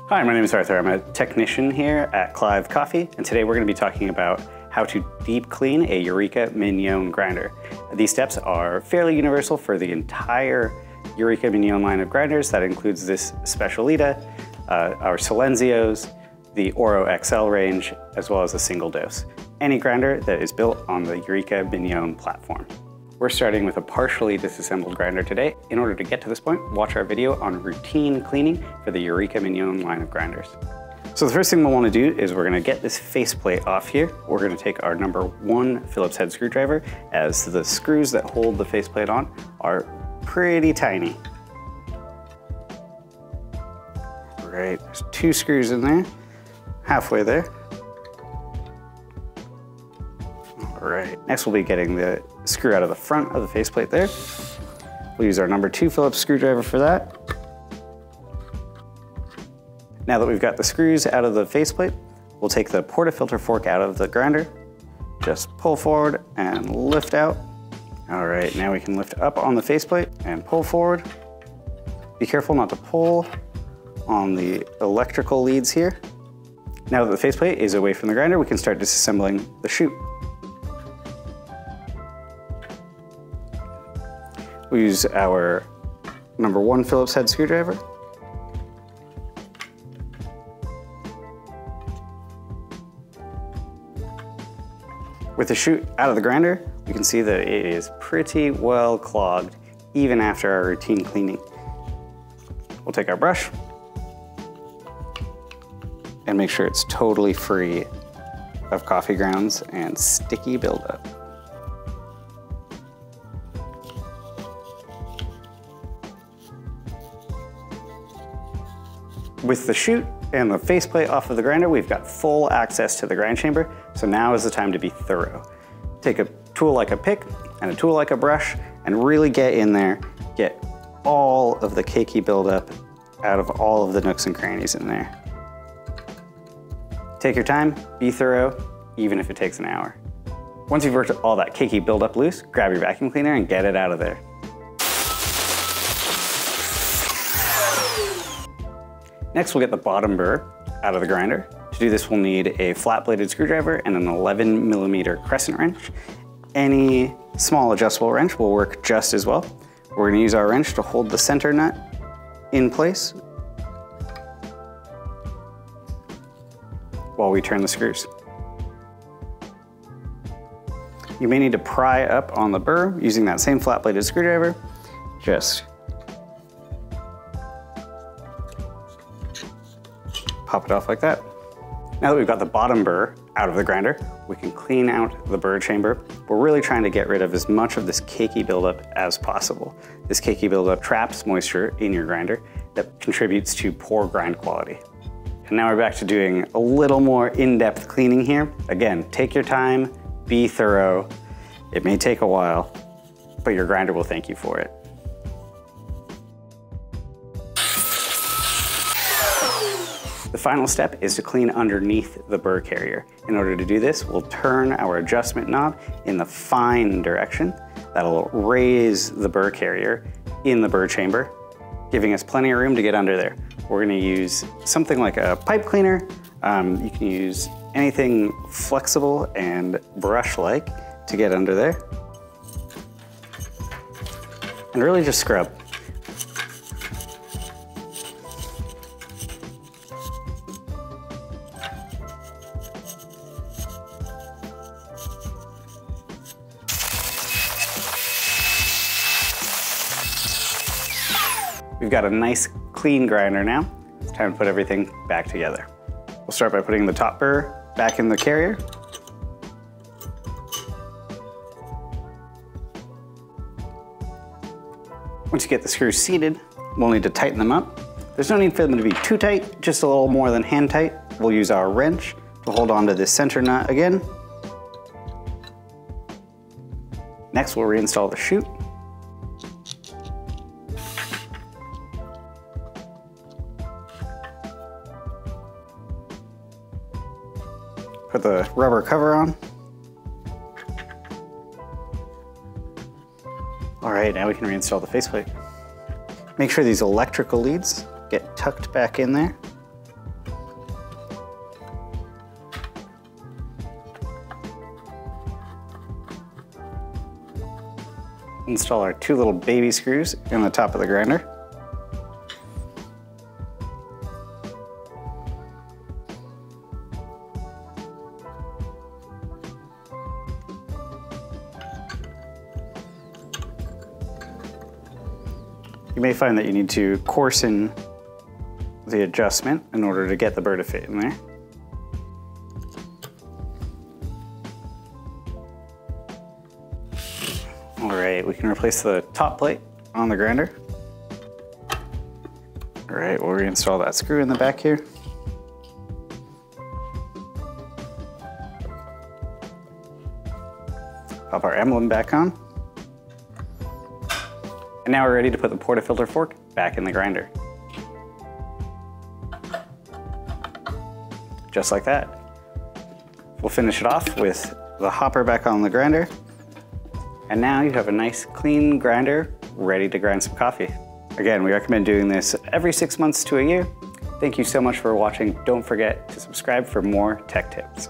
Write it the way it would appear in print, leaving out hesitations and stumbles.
Hi, my name is Arthur. I'm a technician here at Clive Coffee, and today we're going to be talking about how to deep clean a Eureka Mignon grinder. These steps are fairly universal for the entire Eureka Mignon line of grinders. That includes this Specialita, our Silenzios, the Oro XL range, as well as a single dose. Any grinder that is built on the Eureka Mignon platform. We're starting with a partially disassembled grinder today. In order to get to this point, watch our video on routine cleaning for the Eureka Mignon line of grinders. So the first thing we'll want to do is we're going to get this faceplate off here. We're going to take our number 1 Phillips head screwdriver, as the screws that hold the faceplate on are pretty tiny. Right, there's 2 screws in there, halfway there. All right, next we'll be getting the screw out of the front of the faceplate there. We'll use our number 2 Phillips screwdriver for that. Now that we've got the screws out of the faceplate, we'll take the portafilter fork out of the grinder, just pull forward and lift out. All right, now we can lift up on the faceplate and pull forward. Be careful not to pull on the electrical leads here. Now that the faceplate is away from the grinder, we can start disassembling the chute. We use our number 1 Phillips head screwdriver. With the chute out of the grinder, we can see that it is pretty well clogged, even after our routine cleaning. We'll take our brush and make sure it's totally free of coffee grounds and sticky buildup. With the chute and the faceplate off of the grinder, we've got full access to the grind chamber, so now is the time to be thorough. Take a tool like a pick and a tool like a brush and really get in there, get all of the cakey buildup out of all of the nooks and crannies in there. Take your time, be thorough, even if it takes an hour. Once you've worked all that cakey buildup loose, grab your vacuum cleaner and get it out of there. Next, we'll get the bottom burr out of the grinder. To do this, we'll need a flat-bladed screwdriver and an 11mm crescent wrench. Any small adjustable wrench will work just as well. We're gonna use our wrench to hold the center nut in place while we turn the screws. You may need to pry up on the burr using that same flat-bladed screwdriver. Just pop it off like that. Now that we've got the bottom burr out of the grinder, we can clean out the burr chamber. We're really trying to get rid of as much of this cakey buildup as possible. This cakey buildup traps moisture in your grinder that contributes to poor grind quality. And now we're back to doing a little more in-depth cleaning here. Again, take your time, be thorough. It may take a while, but your grinder will thank you for it. The final step is to clean underneath the burr carrier. In order to do this, we'll turn our adjustment knob in the fine direction. That'll raise the burr carrier in the burr chamber, giving us plenty of room to get under there. We're gonna use something like a pipe cleaner. You can use anything flexible and brush-like to get under there. And really just scrub. We've got a nice clean grinder now. It's time to put everything back together. We'll start by putting the top burr back in the carrier. Once you get the screws seated, we'll need to tighten them up. There's no need for them to be too tight, just a little more than hand tight. We'll use our wrench to hold on to this center nut again. Next, we'll reinstall the chute. Put the rubber cover on. All right, now we can reinstall the faceplate. Make sure these electrical leads get tucked back in there. install our 2 little baby screws in the top of the grinder. You may find that you need to coarsen the adjustment in order to get the burr to fit in there. All right, we can replace the top plate on the grinder. All right, we'll reinstall that screw in the back here. Pop our emblem back on. And now we're ready to put the portafilter fork back in the grinder. Just like that. We'll finish it off with the hopper back on the grinder. And now you have a nice clean grinder ready to grind some coffee. Again, we recommend doing this every 6 months to a year. Thank you so much for watching. Don't forget to subscribe for more tech tips.